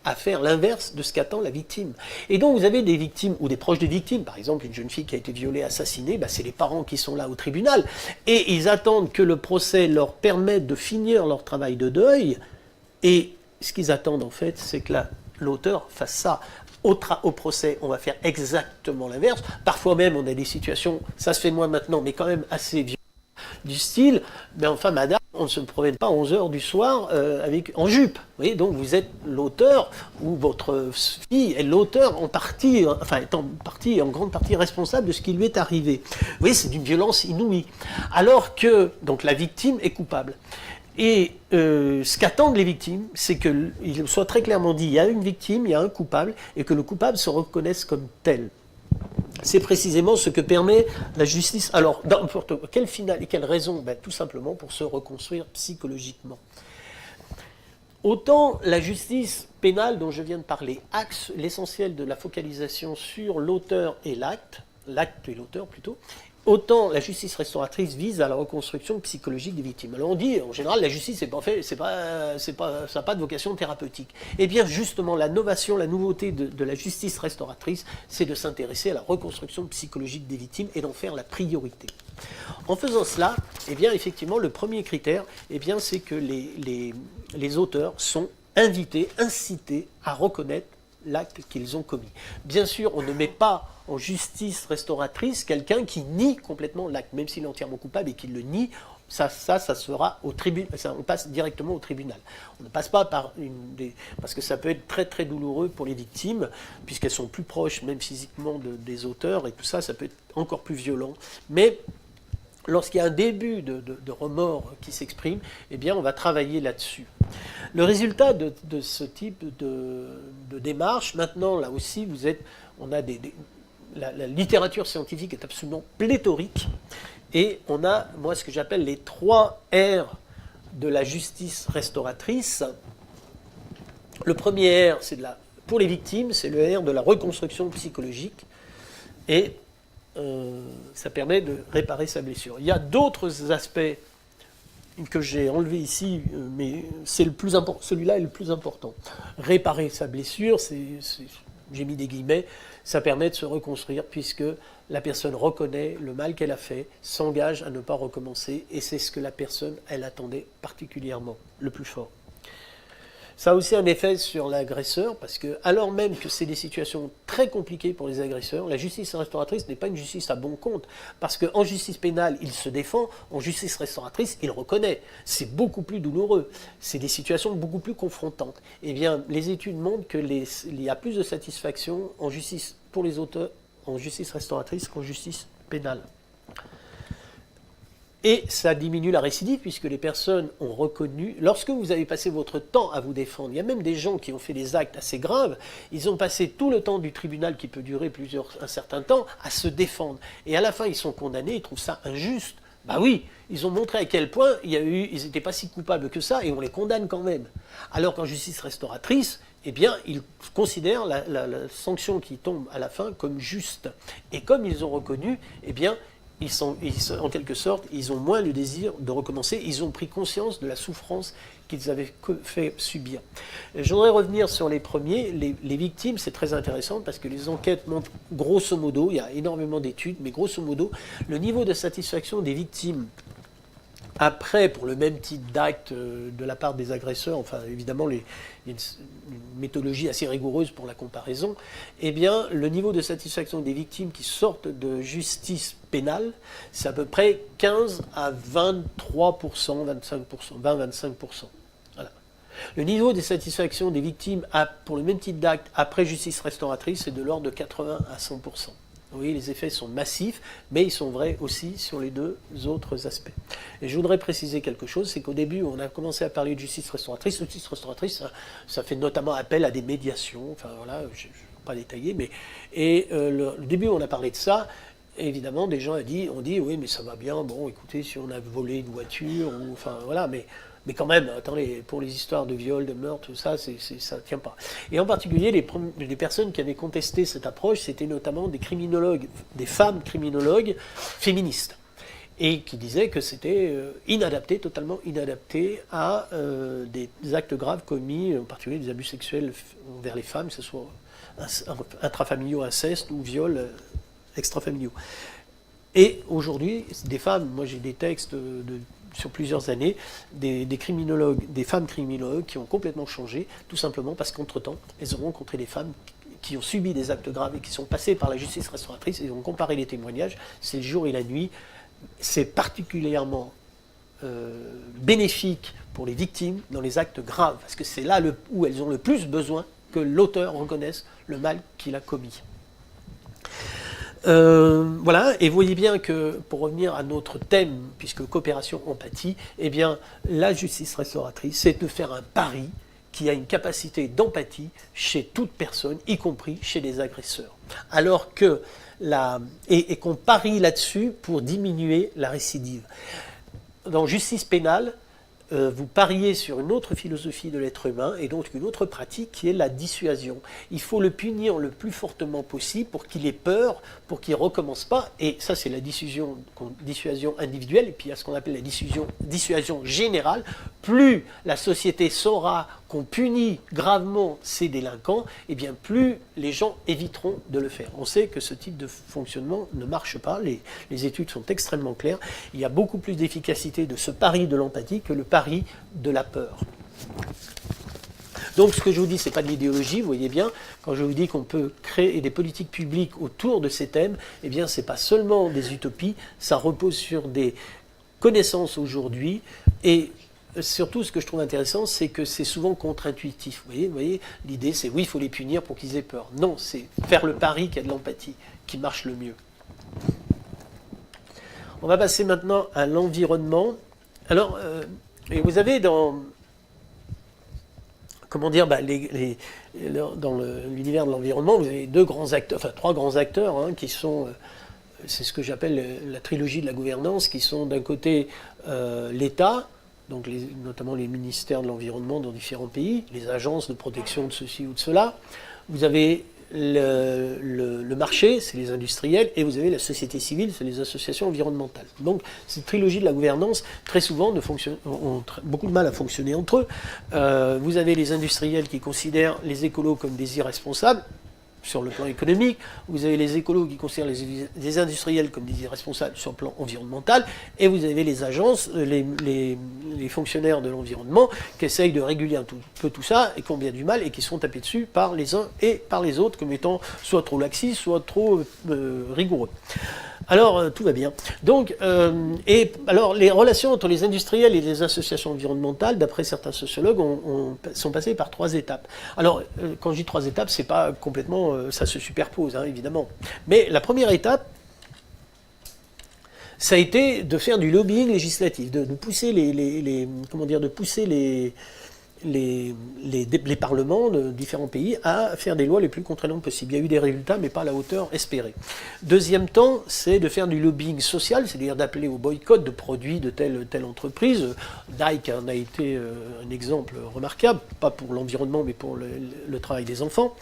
à faire l'inverse de ce qu'attend la victime. Et donc vous avez des victimes ou des proches des victimes, par exemple une jeune fille qui a été violée, assassinée, c'est les parents qui sont là au tribunal, et ils attendent que le procès leur permette de finir leur travail de deuil, et ce qu'ils attendent en fait, c'est que l'auteur fasse ça. Au procès, on va faire exactement l'inverse. Parfois même, on a des situations, ça se fait moins maintenant, mais quand même assez violentes, du style, mais enfin madame, on ne se promène pas à 11h du soir en jupe. Vous voyez, donc vous êtes l'auteur, ou votre fille est l'auteur en partie, enfin étant en grande partie responsable de ce qui lui est arrivé. Vous voyez, c'est d'une violence inouïe. Alors que donc la victime est coupable. Et ce qu'attendent les victimes, c'est qu'il soit très clairement dit, il y a une victime, il y a un coupable, et que le coupable se reconnaisse comme tel. C'est précisément ce que permet la justice. Alors, quel final et quelle raison? Tout simplement pour se reconstruire psychologiquement. Autant la justice pénale dont je viens de parler axe l'essentiel de la focalisation sur l'auteur et l'acte et l'auteur plutôt, autant la justice restauratrice vise à la reconstruction psychologique des victimes. Alors on dit, en général, la justice, ça n'a pas de vocation thérapeutique. Eh bien, justement, la novation, la nouveauté de la justice restauratrice, c'est de s'intéresser à la reconstruction psychologique des victimes et d'en faire la priorité. En faisant cela, eh bien, effectivement, le premier critère, eh bien, c'est que les auteurs sont invités, incités à reconnaître l'acte qu'ils ont commis. Bien sûr, on ne met pas en justice restauratrice quelqu'un qui nie complètement l'acte, même s'il est entièrement coupable et qu'il le nie, ça se fera au tribunal, on passe directement au tribunal. On ne passe pas par parce que ça peut être très très douloureux pour les victimes, puisqu'elles sont plus proches, même physiquement, des auteurs, et tout ça, ça peut être encore plus violent. Mais lorsqu'il y a un début de remords qui s'exprime, eh bien, on va travailler là-dessus. Le résultat de ce type de démarche, maintenant, là aussi, la littérature scientifique est absolument pléthorique, et on a, moi, ce que j'appelle les 3 R de la justice restauratrice. Le premier R, pour les victimes, c'est le R de la reconstruction psychologique, et ça permet de réparer sa blessure. Il y a d'autres aspects que j'ai enlevés ici, mais celui-là est le plus important. Réparer sa blessure, j'ai mis des guillemets, ça permet de se reconstruire puisque la personne reconnaît le mal qu'elle a fait, s'engage à ne pas recommencer, et c'est ce que la personne, elle attendait particulièrement, le plus fort. Ça a aussi un effet sur l'agresseur, parce que, alors même que c'est des situations très compliquées pour les agresseurs, la justice restauratrice n'est pas une justice à bon compte, parce qu'en justice pénale, il se défend, en justice restauratrice, il reconnaît. C'est beaucoup plus douloureux, c'est des situations beaucoup plus confrontantes. Eh bien, les études montrent qu'il y a plus de satisfaction en justice pour les auteurs, en justice restauratrice qu'en justice pénale. Et ça diminue la récidive puisque les personnes ont reconnu, lorsque vous avez passé votre temps à vous défendre, il y a même des gens qui ont fait des actes assez graves, ils ont passé tout le temps du tribunal qui peut durer un certain temps à se défendre. Et à la fin, ils sont condamnés, ils trouvent ça injuste. Bah oui, ils ont montré à quel point ils n'étaient pas si coupables que ça et on les condamne quand même. Alors qu'en justice restauratrice, eh bien, ils considèrent la sanction qui tombe à la fin comme juste. Et comme ils ont reconnu, eh bien, en quelque sorte, ils ont moins le désir de recommencer. Ils ont pris conscience de la souffrance qu'ils avaient fait subir. Je voudrais revenir sur les premiers. Les victimes, c'est très intéressant parce que les enquêtes montrent, grosso modo, il y a énormément d'études, mais grosso modo, le niveau de satisfaction des victimes après, pour le même type d'acte de la part des agresseurs, enfin évidemment il y a une méthodologie assez rigoureuse pour la comparaison, eh bien le niveau de satisfaction des victimes qui sortent de justice pénale, c'est à peu près 15 à 23%, 25%, 20-25%. Voilà. Le niveau de satisfaction des victimes pour le même type d'acte après justice restauratrice, c'est de l'ordre de 80 à 100%. Oui, les effets sont massifs, mais ils sont vrais aussi sur les deux autres aspects. Et je voudrais préciser quelque chose, c'est qu'au début, on a commencé à parler de justice restauratrice. Justice restauratrice, ça fait notamment appel à des médiations, enfin voilà, je ne vais pas détailler, mais... Et le début, on a parlé de ça. Évidemment, des gens ont dit, oui, mais ça va bien, bon, écoutez, si on a volé une voiture, ou, enfin voilà, mais quand même, attendez, pour les histoires de viol, de meurtre, tout ça, ça ne tient pas. Et en particulier, les personnes qui avaient contesté cette approche, c'était notamment des criminologues, des femmes criminologues féministes, et qui disaient que c'était inadapté, totalement inadapté à des actes graves commis, en particulier des abus sexuels envers les femmes, que ce soit intrafamiliaux, inceste ou viol extrafamiliaux. Et aujourd'hui, des femmes, moi j'ai des textes sur plusieurs années, des criminologues, des femmes criminologues qui ont complètement changé, tout simplement parce qu'entre-temps, elles ont rencontré des femmes qui ont subi des actes graves et qui sont passées par la justice restauratrice, et ont comparé les témoignages, c'est le jour et la nuit. C'est particulièrement bénéfique pour les victimes dans les actes graves, parce que c'est là où elles ont le plus besoin que l'auteur reconnaisse le mal qu'il a commis. Voilà, et vous voyez bien que, pour revenir à notre thème, puisque coopération, empathie, eh bien, la justice restauratrice, c'est de faire un pari qui a une capacité d'empathie chez toute personne, y compris chez les agresseurs. Alors que et qu'on parie là-dessus pour diminuer la récidive. Dans justice pénale, vous pariez sur une autre philosophie de l'être humain et donc une autre pratique qui est la dissuasion. Il faut le punir le plus fortement possible pour qu'il ait peur, pour qu'il ne recommence pas. Et ça, c'est la dissuasion individuelle. Et puis il y a ce qu'on appelle la dissuasion générale. Plus la société saura qu'on punit gravement ces délinquants, et bien plus les gens éviteront de le faire. On sait que ce type de fonctionnement ne marche pas. Les études sont extrêmement claires. Il y a beaucoup plus d'efficacité de ce pari de l'empathie que le pari de la peur. Donc ce que je vous dis, ce n'est pas de l'idéologie, vous voyez bien, quand je vous dis qu'on peut créer des politiques publiques autour de ces thèmes, eh bien ce n'est pas seulement des utopies, ça repose sur des connaissances aujourd'hui, et surtout ce que je trouve intéressant, c'est que c'est souvent contre-intuitif. Vous voyez, l'idée c'est oui, il faut les punir pour qu'ils aient peur. Non, c'est faire le pari qu'il y a de l'empathie qui marche le mieux. On va passer maintenant à l'environnement. Alors, et vous avez dans... Comment dire, dans l'univers de l'environnement, vous avez trois grands acteurs, hein, qui sont, c'est ce que j'appelle la trilogie de la gouvernance, qui sont d'un côté l'État, donc notamment les ministères de l'environnement dans différents pays, les agences de protection de ceci ou de cela. Vous avez le marché, c'est les industriels, et vous avez la société civile, c'est les associations environnementales. Donc, cette trilogie de la gouvernance, très souvent, ont beaucoup de mal à fonctionner entre eux. Vous avez les industriels qui considèrent les écolos comme des irresponsables, sur le plan économique, vous avez les écolos qui considèrent les industriels comme des irresponsables sur le plan environnemental, et vous avez les agences, les fonctionnaires de l'environnement qui essayent de réguler un peu tout ça, et qui ont bien du mal, et qui sont tapés dessus par les uns et par les autres, comme étant soit trop laxistes, soit trop rigoureux. Alors, tout va bien. Donc, alors, les relations entre les industriels et les associations environnementales, d'après certains sociologues, sont passées par 3 étapes. Alors, quand je dis 3 étapes, c'est pas complètement, ça se superpose, hein, évidemment. Mais la première étape, ça a été de faire du lobbying législatif, de pousser les parlements de différents pays à faire des lois les plus contraignantes possibles. Il y a eu des résultats, mais pas à la hauteur espérée. Deuxième temps, c'est de faire du lobbying social, c'est-à-dire d'appeler au boycott de produits de telle entreprise. Nike en a été un exemple remarquable, pas pour l'environnement, mais pour le travail des enfants.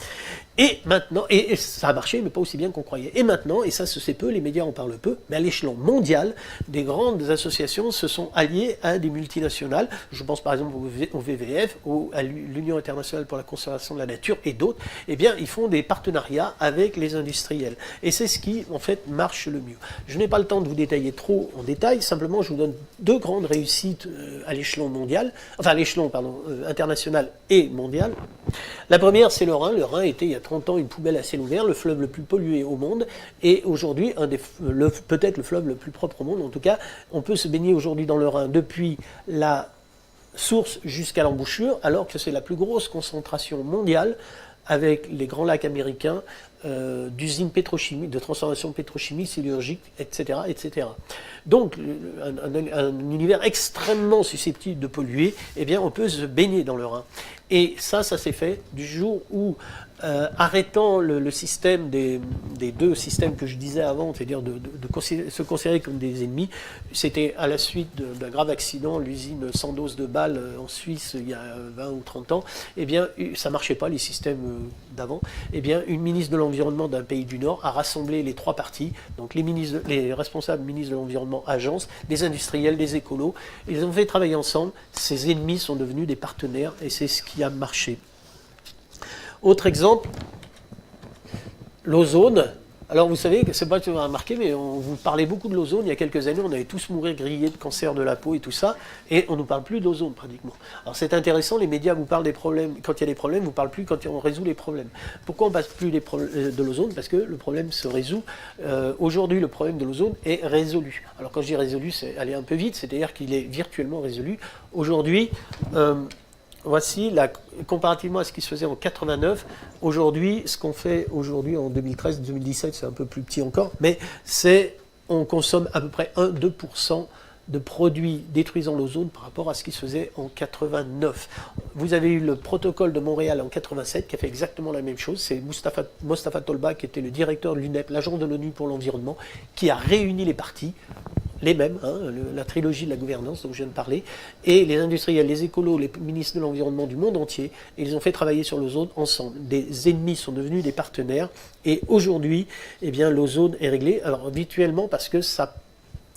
Et maintenant, et ça a marché, mais pas aussi bien qu'on croyait. Et maintenant, et ça se sait peu, les médias en parlent peu, mais à l'échelon mondial, des grandes associations se sont alliées à des multinationales. Je pense par exemple au WWF, à l'Union internationale pour la conservation de la nature et d'autres. Eh bien, ils font des partenariats avec les industriels. Et c'est ce qui, en fait, marche le mieux. Je n'ai pas le temps de vous détailler trop en détail, simplement je vous donne deux grandes réussites à l'échelon mondial, enfin à l'échelon, international et mondial. La première, c'est le Rhin. Le Rhin était, il y a 30 ans, une poubelle à ciel ouvert, le fleuve le plus pollué au monde, et aujourd'hui, peut-être le fleuve le plus propre au monde. En tout cas, on peut se baigner aujourd'hui dans le Rhin depuis la source jusqu'à l'embouchure, alors que c'est la plus grosse concentration mondiale avec les grands lacs américains, d'usines pétrochimiques, de transformation pétrochimique, sidérurgique, etc., etc. Donc, un univers extrêmement susceptible de polluer, eh bien, on peut se baigner dans le Rhin. Et ça s'est fait du jour où, arrêtant le système des deux systèmes que je disais avant, c'est-à-dire de se considérer comme des ennemis, c'était à la suite d'un grave accident, l'usine Sandoz de Bâle en Suisse, il y a 20 ou 30 ans, eh bien, ça ne marchait pas, les systèmes d'avant. Eh bien, une ministre de l'Environnement d'un pays du Nord a rassemblé les trois partis, donc les responsables ministres de l'Environnement, agences, des industriels, des écolos. Ils ont fait travailler ensemble. Ces ennemis sont devenus des partenaires et c'est ce qui a marché. Autre exemple, l'ozone. Alors vous savez, c'est pas que vous avez remarqué, mais on vous parlait beaucoup de l'ozone il y a quelques années, on allait tous mourir grillés de cancer de la peau et tout ça, et on ne nous parle plus d'ozone pratiquement. Alors c'est intéressant, les médias vous parlent des problèmes, quand il y a des problèmes, vous ne parlent plus quand on résout les problèmes. Pourquoi on ne parle plus de l'ozone? Parce que le problème se résout. Aujourd'hui, le problème de l'ozone est résolu. Alors quand je dis résolu, c'est aller un peu vite, c'est-à-dire qu'il est virtuellement résolu. Aujourd'hui, voici, comparativement à ce qui se faisait en 89, aujourd'hui, ce qu'on fait aujourd'hui en 2013-2017, c'est un peu plus petit encore, mais on consomme à peu près 1-2% de produits détruisant l'ozone par rapport à ce qui se faisait en 89. Vous avez eu le protocole de Montréal en 87 qui a fait exactement la même chose. C'est Mostafa Tolba qui était le directeur de l'UNEP, l'agence de l'ONU pour l'environnement, qui a réuni les partis, les mêmes, la trilogie de la gouvernance dont je viens de parler, et les industriels, les écolos, les ministres de l'environnement du monde entier, et ils ont fait travailler sur l'ozone ensemble. Des ennemis sont devenus des partenaires, et aujourd'hui, eh bien, l'ozone est réglé. Alors, habituellement, parce que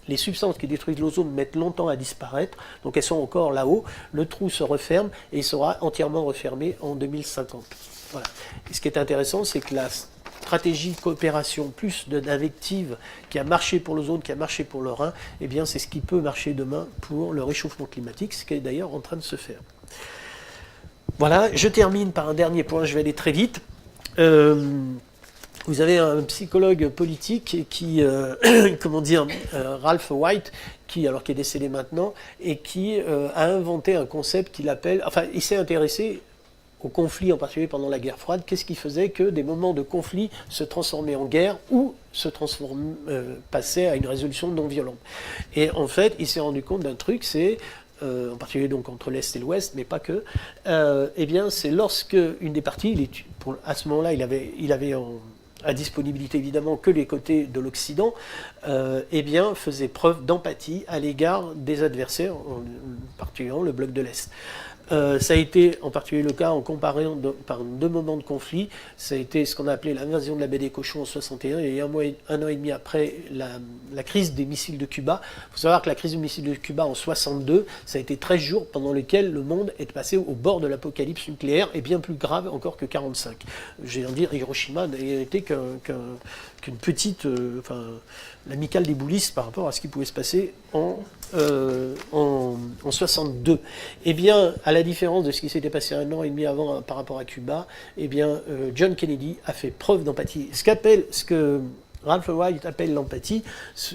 les substances qui détruisent l'ozone mettent longtemps à disparaître, donc elles sont encore là-haut, le trou se referme, et il sera entièrement refermé en 2050. Voilà. Et ce qui est intéressant, c'est que la stratégie de coopération plus d'invective qui a marché pour l'ozone, qui a marché pour le Rhin, eh bien c'est ce qui peut marcher demain pour le réchauffement climatique, ce qui est d'ailleurs en train de se faire. Voilà, je termine par un dernier point, je vais aller très vite. Vous avez un psychologue politique qui, Ralph White, qui est décédé maintenant, et qui a inventé un concept qu'il appelle, il s'est intéressé au conflit, en particulier pendant la guerre froide. Qu'est-ce qui faisait que des moments de conflit se transformaient en guerre ou passaient à une résolution non violente? Et en fait, il s'est rendu compte d'un truc, c'est, en particulier donc entre l'Est et l'Ouest, mais pas que, eh bien c'est lorsque une des parties, à ce moment-là, il avait à disponibilité évidemment que les côtés de l'Occident, eh bien faisait preuve d'empathie à l'égard des adversaires, en particulier le bloc de l'Est. Ça a été en particulier le cas en comparant par deux moments de conflit. Ça a été ce qu'on a appelé l'invasion de la baie des Cochons en 61 et un an et demi après la crise des missiles de Cuba. Il faut savoir que la crise des missiles de Cuba en 62, ça a été 13 jours pendant lesquels le monde est passé au bord de l'apocalypse nucléaire et bien plus grave encore que 45. J'ai envie de dire, Hiroshima n'a été qu'une petite, l'amicale des boulistes par rapport à ce qui pouvait se passer en 62. Eh bien, à la différence de ce qui s'était passé un an et demi avant par rapport à Cuba, eh bien, John Kennedy a fait preuve d'empathie. Ce que Ralph White appelle l'empathie,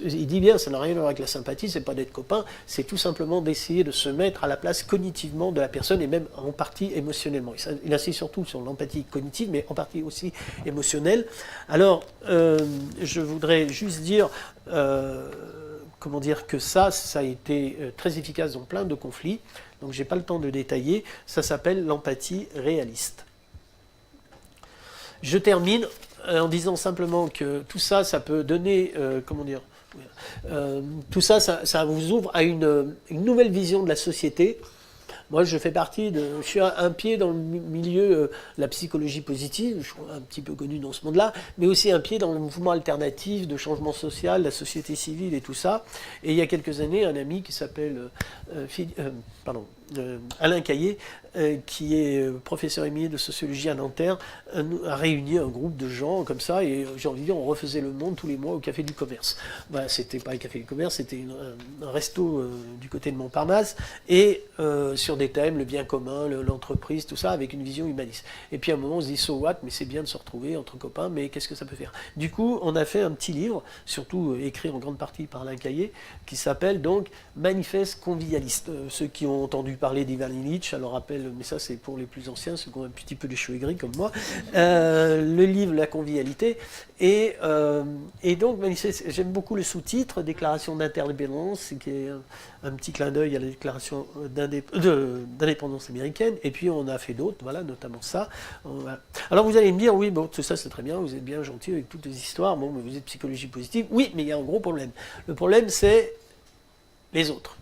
il dit bien, ça n'a rien à voir avec la sympathie, c'est pas d'être copain, c'est tout simplement d'essayer de se mettre à la place cognitivement de la personne et même en partie émotionnellement. Il insiste surtout sur l'empathie cognitive, mais en partie aussi émotionnelle. Alors, je voudrais juste dire, que ça a été très efficace dans plein de conflits. donc je n'ai pas le temps de détailler, ça s'appelle l'empathie réaliste. Je termine en disant simplement que tout ça, ça peut donner, tout ça, ça vous ouvre à une nouvelle vision de la société. Moi, je suis un pied dans le milieu la psychologie positive, je suis un petit peu connu dans ce monde-là, mais aussi un pied dans le mouvement alternatif de changement social, la société civile et tout ça. Et il y a quelques années, un ami qui s'appelle Alain Caillé, qui est professeur émérite de sociologie à Nanterre, a réuni un groupe de gens comme ça, et j'ai envie de dire, on refaisait le monde tous les mois au Café du Commerce. Bah, c'était pas le Café du Commerce, c'était un resto du côté de Montparnasse, et sur des thèmes, le bien commun, l'entreprise, tout ça, avec une vision humaniste. Et puis à un moment, on se dit, so what, mais c'est bien de se retrouver entre copains, mais qu'est-ce que ça peut faire? Du coup, on a fait un petit livre, surtout écrit en grande partie par Alain Caillé, qui s'appelle donc Manifeste convivialiste. Ceux qui ont entendu parler d'Ivan Illich, je le rappelle, mais ça c'est pour les plus anciens, ceux qui ont un petit peu les cheveux gris comme moi, le livre La convivialité, et donc j'aime beaucoup le sous-titre, Déclaration d'interdépendance, qui est un petit clin d'œil à la déclaration d'indépendance américaine, et puis on a fait d'autres, voilà, notamment ça. Voilà. Alors vous allez me dire, oui, bon, tout ça c'est très bien, vous êtes bien gentil avec toutes les histoires, bon, mais vous êtes psychologie positive, oui, mais il y a un gros problème. Le problème c'est les autres.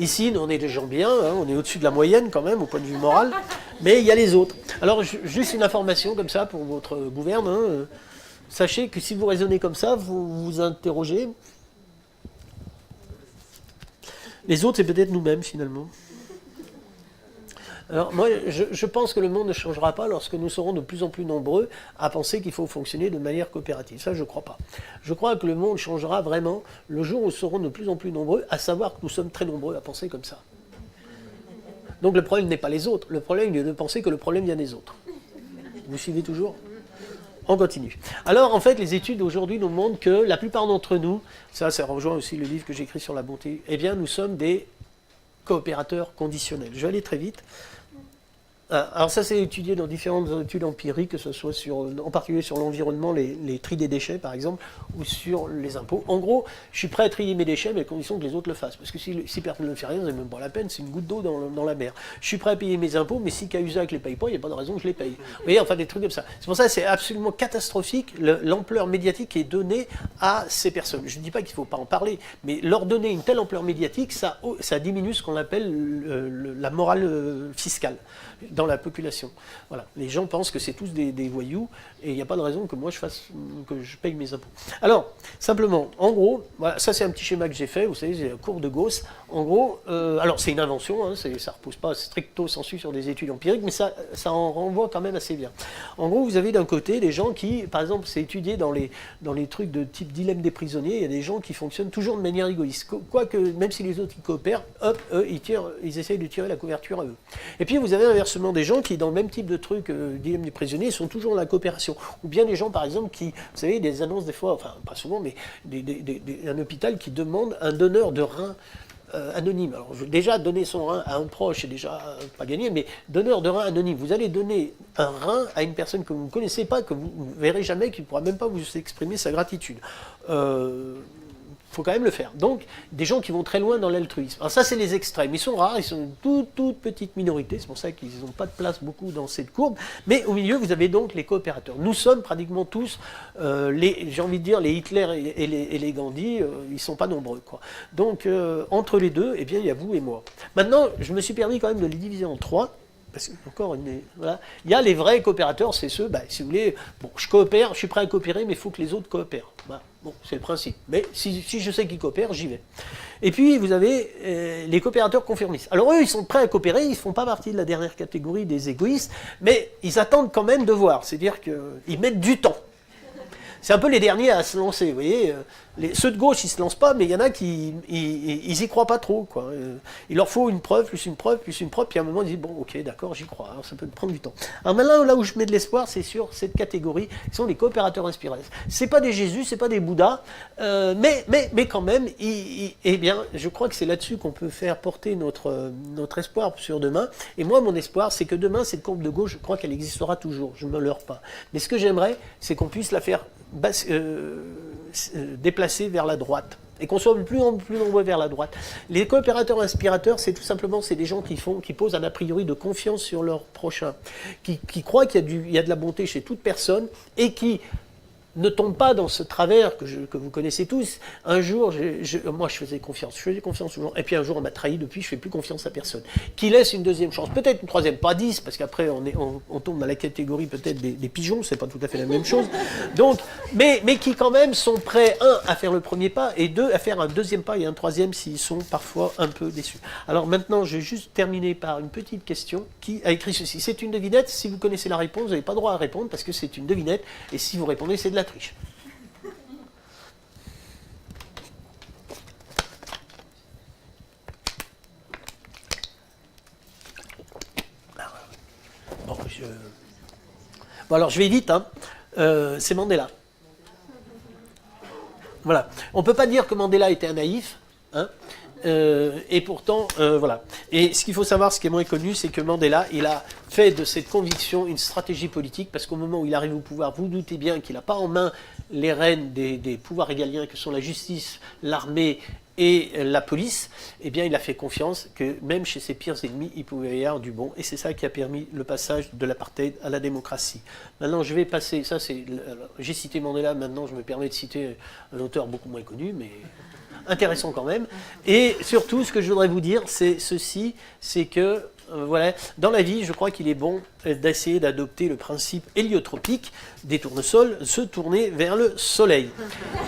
Ici, nous, on est des gens bien, hein, on est au-dessus de la moyenne quand même, au point de vue moral, mais il y a les autres. Alors, juste une information comme ça pour votre gouverne. Hein, sachez que si vous raisonnez comme ça, vous vous interrogez. Les autres, c'est peut-être nous-mêmes, finalement. Alors, moi, je pense que le monde ne changera pas lorsque nous serons de plus en plus nombreux à penser qu'il faut fonctionner de manière coopérative. Ça, je ne crois pas. Je crois que le monde changera vraiment le jour où nous serons de plus en plus nombreux, à savoir que nous sommes très nombreux à penser comme ça. Donc, le problème n'est pas les autres. Le problème est de penser que le problème vient des autres. Vous suivez toujours ? On continue. Alors, en fait, les études aujourd'hui nous montrent que la plupart d'entre nous, ça rejoint aussi le livre que j'ai écrit sur la bonté, eh bien, nous sommes des coopérateurs conditionnels. Je vais aller très vite. Alors ça, c'est étudié dans différentes études empiriques, que ce soit en particulier sur l'environnement, les tri des déchets, par exemple, ou sur les impôts. En gros, je suis prêt à trier mes déchets, mais à condition que les autres le fassent. Parce que si personne ne fait rien, c'est même pas la peine, c'est une goutte d'eau dans la mer. Je suis prêt à payer mes impôts, mais si Cahuzac ne les paye pas, il n'y a pas de raison que je les paye. Vous voyez, enfin des trucs comme ça. C'est pour ça que c'est absolument catastrophique l'ampleur médiatique qui est donnée à ces personnes. Je ne dis pas qu'il ne faut pas en parler, mais leur donner une telle ampleur médiatique, ça diminue ce qu'on appelle la morale fiscale dans la population. Voilà. Les gens pensent que c'est tous des voyous et il n'y a pas de raison que moi que je paye mes impôts. Alors, simplement, en gros, voilà, ça c'est un petit schéma que j'ai fait, vous savez, c'est la courbe de Gauss. En gros, alors c'est une invention, hein, ça ne repose pas stricto sensu sur des études empiriques, mais ça en renvoie quand même assez bien. En gros, vous avez d'un côté des gens qui, par exemple, c'est étudié dans les trucs de type dilemme des prisonniers, il y a des gens qui fonctionnent toujours de manière égoïste. Quoique, même si les autres ils coopèrent, hop, eux, ils essayent de tirer la couverture à eux. Et puis vous avez inversement des gens qui, dans le même type de truc, dilemme des prisonniers, sont toujours dans la coopération. Ou bien des gens, par exemple, qui, vous savez, des annonces des fois, enfin pas souvent, mais un hôpital qui demande un donneur de rein anonyme. Alors déjà, donner son rein à un proche, c'est déjà pas gagné, mais donneur de rein anonyme. Vous allez donner un rein à une personne que vous ne connaissez pas, que vous ne verrez jamais, qui ne pourra même pas vous exprimer sa gratitude. Faut quand même le faire. Donc, des gens qui vont très loin dans l'altruisme. Alors ça, c'est les extrêmes. Ils sont rares, ils sont une toute petite minorité, c'est pour ça qu'ils n'ont pas de place beaucoup dans cette courbe. Mais au milieu, vous avez donc les coopérateurs. Nous sommes pratiquement tous, j'ai envie de dire, les Hitler et les Gandhi, ils ne sont pas nombreux, quoi. Donc, entre les deux, eh bien, il y a vous et moi. Maintenant, je me suis permis quand même de les diviser en trois. Parce que, encore, voilà. Il y a les vrais coopérateurs, c'est ceux, si vous voulez, bon, je coopère, je suis prêt à coopérer, mais il faut que les autres coopèrent. Voilà. Bon, c'est le principe. Mais si je sais qu'ils coopèrent, j'y vais. Et puis, vous avez les coopérateurs conformistes. Alors eux, ils sont prêts à coopérer, ils ne font pas partie de la dernière catégorie des égoïstes, mais ils attendent quand même de voir. C'est-à-dire qu'ils mettent du temps. C'est un peu les derniers à se lancer, vous voyez. Ceux de gauche, ils ne se lancent pas, mais il y en a qui ils y croient pas trop, quoi. Il leur faut une preuve, plus une preuve, plus une preuve, puis à un moment, ils disent, bon, ok, d'accord, j'y crois, alors ça peut prendre du temps. Alors maintenant, là où je mets de l'espoir, c'est sur cette catégorie, qui sont les coopérateurs inspirés. C'est pas des Jésus, c'est pas des Bouddhas, mais quand même, eh bien, je crois que c'est là-dessus qu'on peut faire porter notre espoir sur demain. Et moi, mon espoir, c'est que demain, cette courbe de gauche, je crois qu'elle existera toujours, je ne me leurre pas. Mais ce que j'aimerais, c'est qu'on puisse la faire déplacer vers la droite. et qu'on soit plus nombreux vers la droite. Les coopérateurs inspirateurs, c'est tout simplement des gens qui posent un a priori de confiance sur leur prochain, qui croient qu'il y a de la bonté chez toute personne et qui ne tombe pas dans ce travers que vous connaissez tous. Un jour, moi je faisais confiance aux gens, et puis un jour on m'a trahi, depuis je fais plus confiance à personne. Qui laisse une deuxième chance, peut-être une troisième, pas 10, parce qu'après on tombe dans la catégorie peut-être des pigeons, c'est pas tout à fait la même chose. Donc, mais qui quand même sont prêts, un, à faire le premier pas, et deux, à faire un deuxième pas et un troisième s'ils sont parfois un peu déçus. Alors maintenant, je vais juste terminer par une petite question. Qui a écrit ceci? C'est une devinette, si vous connaissez la réponse, vous n'avez pas droit à répondre, parce que c'est une devinette, et si vous répondez, c'est de la triche. Bon, alors je vais vite, hein. C'est Mandela. Voilà. On ne peut pas dire que Mandela était un naïf, hein. Et pourtant, voilà. Et ce qu'il faut savoir, ce qui est moins connu, c'est que Mandela, il a fait de cette conviction une stratégie politique, parce qu'au moment où il arrive au pouvoir, vous doutez bien qu'il n'a pas en main les rênes des pouvoirs régaliens que sont la justice, l'armée et la police. Eh bien, il a fait confiance que même chez ses pires ennemis, il pouvait y avoir du bon. Et c'est ça qui a permis le passage de l'apartheid à la démocratie. Maintenant, je vais passer, j'ai cité Mandela, maintenant je me permets de citer un auteur beaucoup moins connu, mais intéressant quand même. Et surtout, ce que je voudrais vous dire, c'est ceci, c'est que, voilà, dans la vie, je crois qu'il est bon d'essayer d'adopter le principe héliotropique des tournesols, se tourner vers le soleil.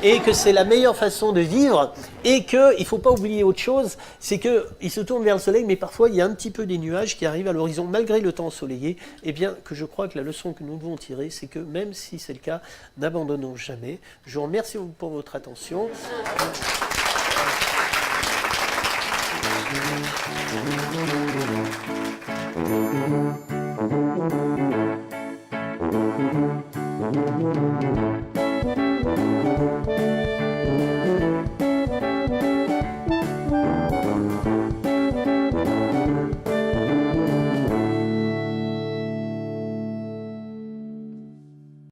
Et que c'est la meilleure façon de vivre, et qu'il ne faut pas oublier autre chose, c'est qu'il se tourne vers le soleil, mais parfois il y a un petit peu des nuages qui arrivent à l'horizon, malgré le temps ensoleillé. Eh bien, que je crois que la leçon que nous devons tirer, c'est que même si c'est le cas, n'abandonnons jamais. Je vous remercie pour votre attention. Thank you.